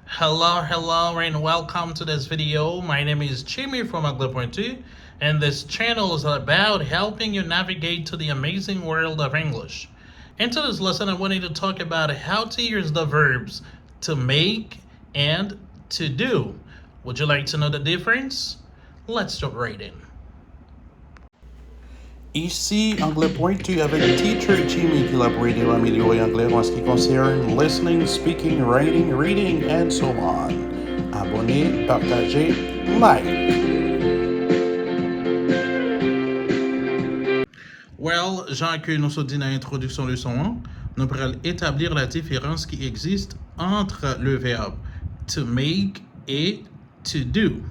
Hello, and welcome to this video. My name is Jimmy from Anglais.2, and this channel is about helping you navigate to the amazing world of English. Into this lesson, I wanted to talk about how to use the verbs to make and to do. Would you like to know the difference? Let's jump right in. Ici, Anglais.2 avec Teacher Jimmy qui l'a pour aider à améliorer l'anglais en ce qui concerne listening, speaking, writing, reading, and so on. Abonnez, partagez, like. Well, Jean que nous sommes dit dans l'introduction leçon 1, nous pourrons établir la différence qui existe entre le verbe to make et to do.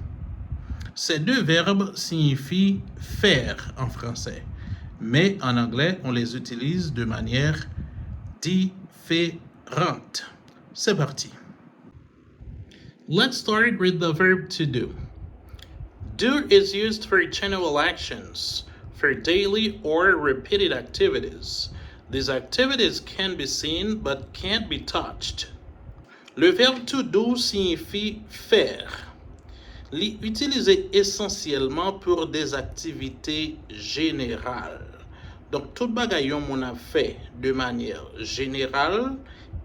Ces deux verbes signifient faire en français, mais en anglais, on les utilise de manière différente. C'est parti. Let's start with the verb to do. Do is used for general actions, for daily or repeated activities. These activities can be seen but can't be touched. Le verbe to do signifie faire. L'utiliser essentiellement pour des activités générales. Donc, tout bagay yon moun a fait de manière générale,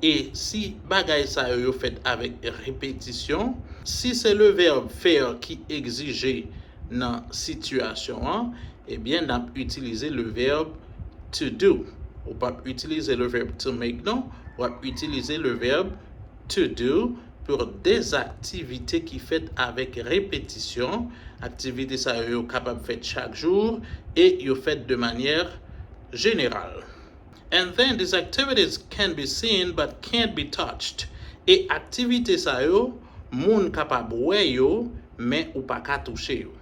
et si bagay sa yo fait avec répétition, si c'est le verbe faire qui exige dans situation, eh bien, on a utilisé le verbe to do. On pas utiliser le verbe to make, non, on va utiliser le verbe to do pour des activités qui faites avec répétition, activités ça yo capable faire chaque jour et yo fait de manière générale. And then these activities can be seen but can't be touched. Et activités ça yo moun capable ouais yo mais ou pas ka toucher yo.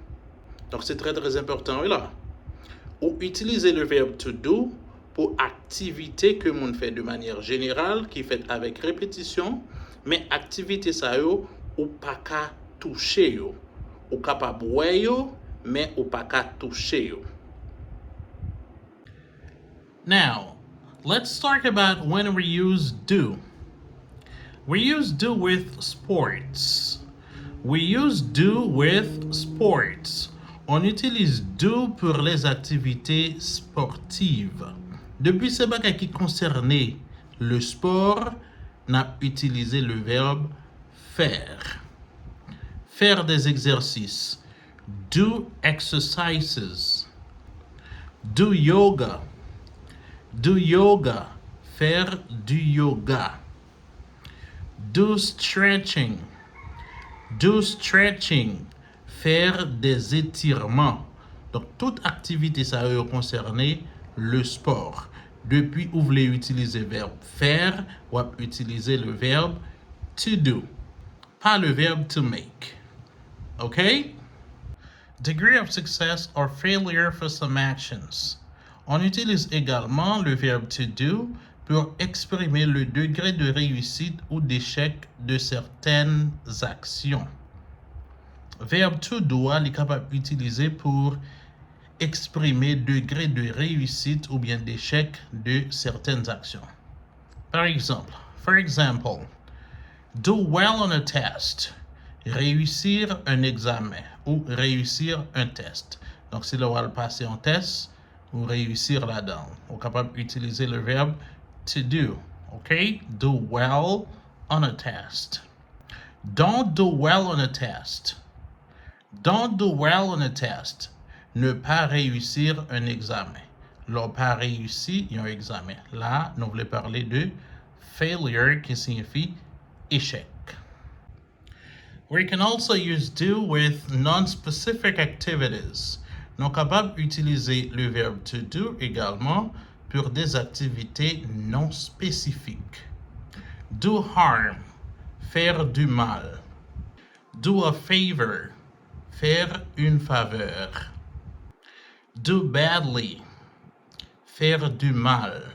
Donc c'est très important là. Ou utiliser le verbe to do pour activité que moun fait de manière générale qui fait avec répétition. Mais activité ça yo ou pas ka toucher yo. Ou capable ouais yo mais ou pas ka toucher yo. Now, let's talk about when we use do. We use do with sports. We use do with sports. On utilise do pour les activités sportives. Depuis ce bagay qui concernait le sport, on a utilisé le verbe faire. Faire des exercices. Do exercises. Do yoga. Do yoga. Faire du yoga. Do stretching. Do stretching. Faire des étirements. Donc, toute activité ça va concerner le sport. Depuis où vous voulez utiliser le verbe faire, ou utiliser le verbe to do. Pas le verbe to make. OK? Degree of success or failure for some actions. On utilise également le verbe to do pour exprimer le degré de réussite ou d'échec de certaines actions. Verbe to do est capable d'utiliser pour exprimer degré de réussite ou bien d'échec de certaines actions. Par exemple, do well on a test. Réussir un examen ou réussir un test. Donc, si l'on va passer un test ou réussir là-dedans, on est capable d'utiliser le verbe to do. OK? Do well on a test. Don't do well on a test. Don't do well on a test. Ne pas réussir un examen. L'on pas réussi un examen. Là, nous voulons parler de failure qui signifie échec. We can also use do with non-specific activities. Nous sommes capables d'utiliser le verbe to do également pour des activités non spécifiques. Do harm, faire du mal. Do a favor, faire une faveur. Do badly, faire du mal.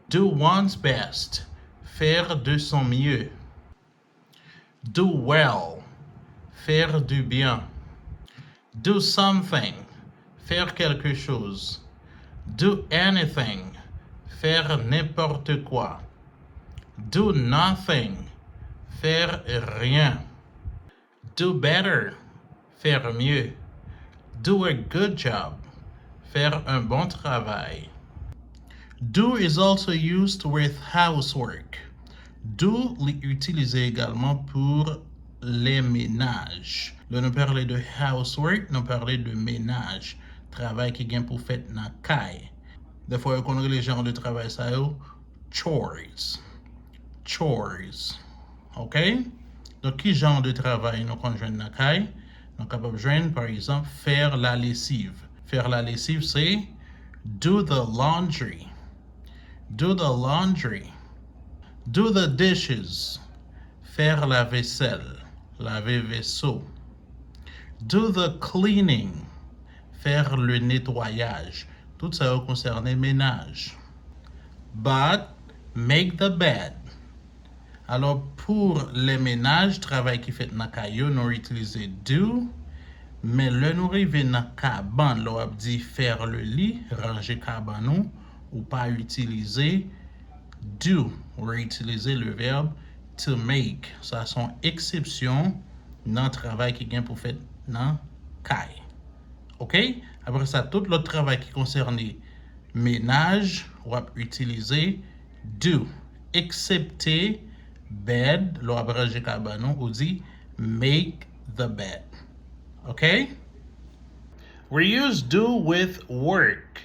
Do one's best, faire de son mieux. Do well, faire du bien. Do something, faire quelque chose. Do anything, faire n'importe quoi. Do nothing, faire rien. Do better, faire mieux. Do a good job, faire un bon travail. Do is also used with housework. Do l'utiliser également pour les ménages. Là, nous parlons de housework, nous parlons de ménage. Travail qui vient pour faire dans la caille. Des fois, on connaît les genres de travail, ça y est, chores. Chores. OK? Donc, quel genre de travail nous conjoignons dans la caille? Nous sommes capables de joindre, par exemple, faire la lessive. Faire la lessive, c'est do the laundry. Do the laundry. Do the dishes. Faire la vaisselle. Laver vaisseau. Do the cleaning. Faire le nettoyage. Tout ça concerne le ménage. But make the bed. Alors, pour les ménages, travail qui fait dans caillou, nous utilisons do. Mais le nous arrive dans cabane, l'on dit faire le lit, ranger cabane, ou pas utiliser do, ou utiliser le verbe to make. Ça sont exceptions dans le travail qui vient pour faire dans caille. OK? Après ça, tout l'autre travail qui concerne ménage, on va utiliser do. Excepté bed, l'on va ranger cabane, ou dit make the bed. Okay? We use do with work.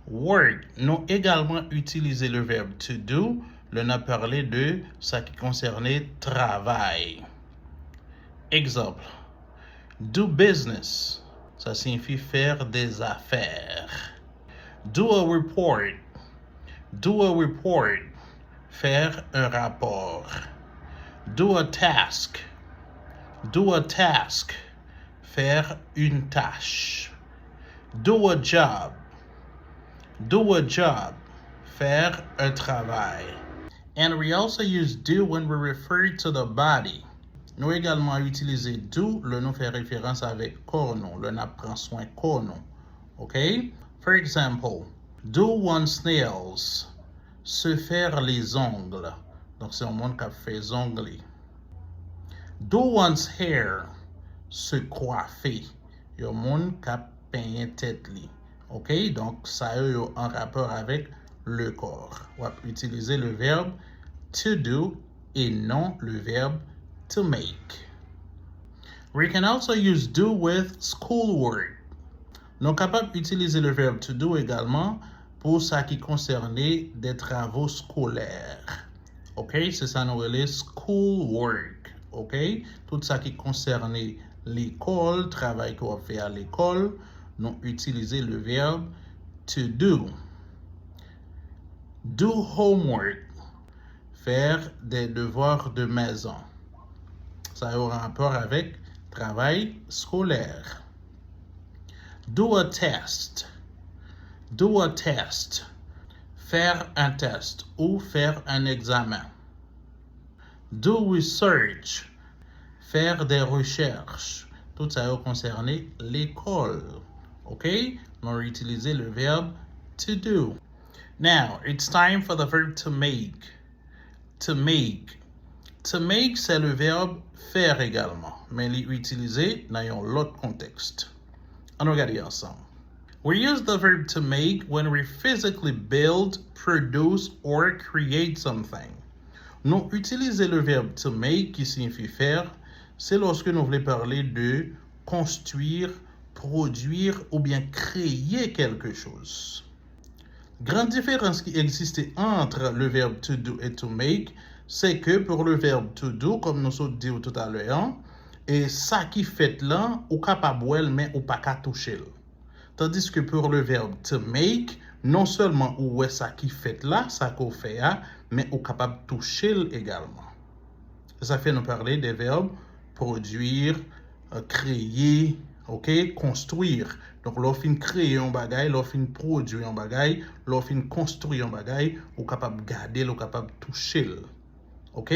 Work. Nous également utiliser le verbe to do. L'on a parlé de ça qui concernait travail. Exemple. Do business. Ça signifie faire des affaires. Do a report. Do a report. Faire un rapport. Do a task. Do a task. Faire une tâche. Do a job. Do a job. Faire un travail. And we also use do when we refer to the body. Nous également utiliser do, le nom fait référence avec corps-nom. Le nom prend soin corps-nom. OK? For example, do one's nails. Se faire les ongles. Donc, c'est un monde qui fait ongles. Do one's hair. Se coiffer. Yon moun kap peigner tête li. OK? Donc, ça est en rapport avec le corps. On va utiliser le verbe to do et non le verbe to make. We can also use do with schoolwork. Nous sommes capables d'utiliser le verbe to do également pour ça qui concerne des travaux scolaires. OK? C'est ça nous relève schoolwork. OK? Tout ça qui concerne l'école, travail qu'on fait à l'école, nous utilisons le verbe to do. Do homework. Faire des devoirs de maison. Ça a un rapport avec travail scolaire. Do a test. Do a test. Faire un test ou faire un examen. Do research. Faire des recherches. Tout ça va concerner l'école. OK? On va utiliser le verbe to do. Now, it's time for the verb to make. To make. To make, c'est le verbe faire également, mais l'utiliser dans un autre contexte. On regarde ensemble. We use the verb to make when we physically build, produce, or create something. Nous utilisons le verbe to make qui signifie faire, c'est lorsque nous voulons parler de construire, produire ou bien créer quelque chose. Grande différence qui existe entre le verbe to do et to make, c'est que pour le verbe to do, comme nous avons dit tout à l'heure, et ça qui fait là, ou capable mais ou pas qu'à toucher. Tandis que pour le verbe to make, non seulement ou est ça qui fait là, ça qu'on fait là, mais ou capable toucher également. Ça fait nous parler des verbes produire, créer, OK, construire. Donc l'offre créer un bagage, l'offre produire un bagage, l'offre construire un bagage, ou capable garder, ou capable toucher. OK?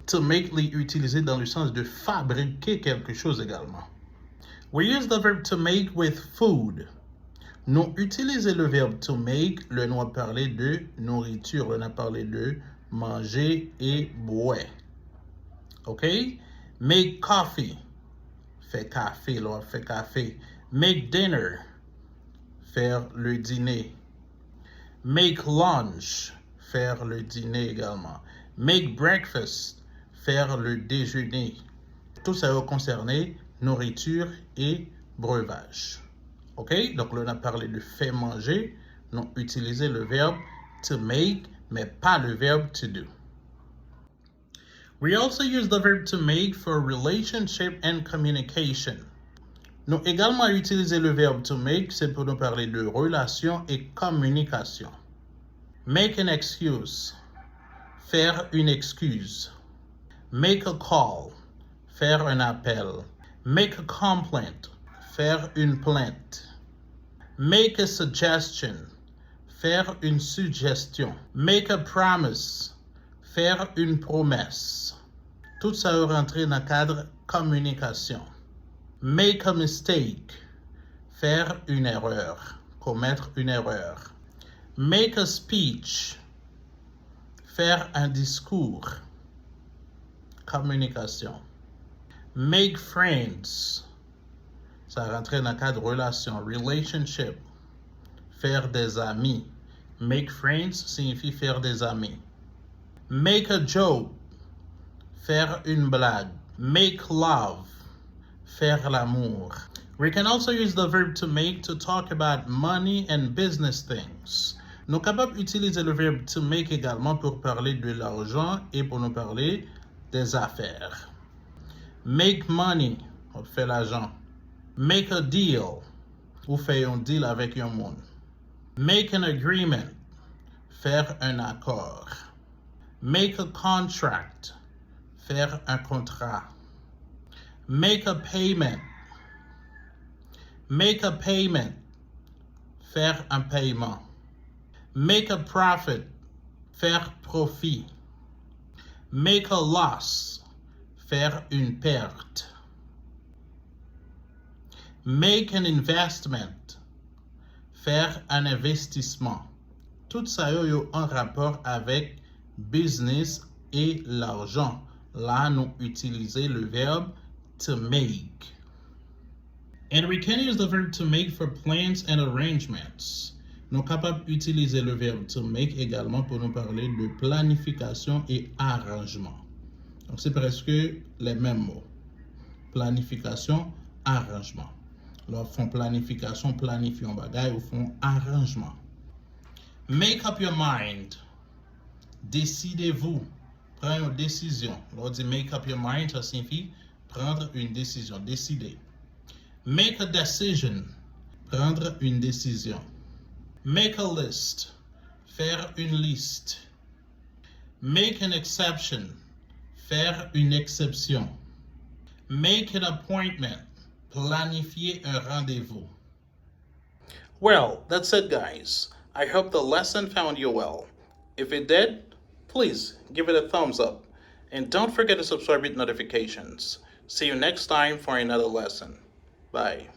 To make les utiliser dans le sens de fabriquer quelque chose également. We use the verb to make with food. Nous utilisons le verbe to make, le nom a parlé de nourriture, le nom a parlé de manger et boire. OK? Make coffee. Faire café, là, faire café. Make dinner. Faire le dîner. Make lunch. Faire le dîner également. Make breakfast. Faire le déjeuner. Tout ça va concerner nourriture et breuvage. OK? Donc, là, on a parlé de faire manger. Nous utilisons le verbe to make, mais pas le verbe to do. We also use the verb to make for relationship and communication. Nous également utiliser le verbe to make, c'est pour nous parler de relation et communication. Make an excuse. Faire une excuse. Make a call. Faire un appel. Make a complaint. Faire une plainte. Make a suggestion. Faire une suggestion. Make a promise. Faire une promesse. Tout ça va rentrer dans le cadre communication. Make a mistake. Faire une erreur. Commettre une erreur. Make a speech. Faire un discours. Communication. Make friends. Ça rentre dans le cadre relation. Relationship. Faire des amis. Make friends signifie faire des amis. Make a joke. Faire une blague. Make love. Faire l'amour. We can also use the verb to make to talk about money and business things. Nous sommes capables d'utiliser le verbe to make également pour parler de l'argent et pour nous parler des affaires. Make money, on fait l'argent. Make a deal, ou fait un deal avec un monde. Make an agreement, faire un accord. Make a contract, faire un contrat. Make a payment. Make a payment, faire un paiement. Make a profit, faire profit. Make a loss, faire une perte. Make an investment, faire un investissement. Tout ça est en rapport avec business et l'argent. Là, nous utilisons le verbe to make. And we can use the verb to make for plans and arrangements. Nous sommes capables d'utiliser le verbe to make également pour nous parler de planification et arrangement. Donc, c'est presque les mêmes mots. Planification, arrangement. Alors, font planification, planifient un bagage, ou font arrangement. Make up your mind. Décidez-vous. Prenez une décision. Lorsqu'on dit make up your mind, ça signifie prendre une décision, décider. Make a decision. Prendre une décision. Make a list. Faire une liste. Make an exception. Faire une exception. Make an appointment. Planifier un rendez-vous. Well, that's it, guys. I hope the lesson found you well. If it did, please give it a thumbs up. And don't forget to subscribe with notifications. See you next time for another lesson. Bye.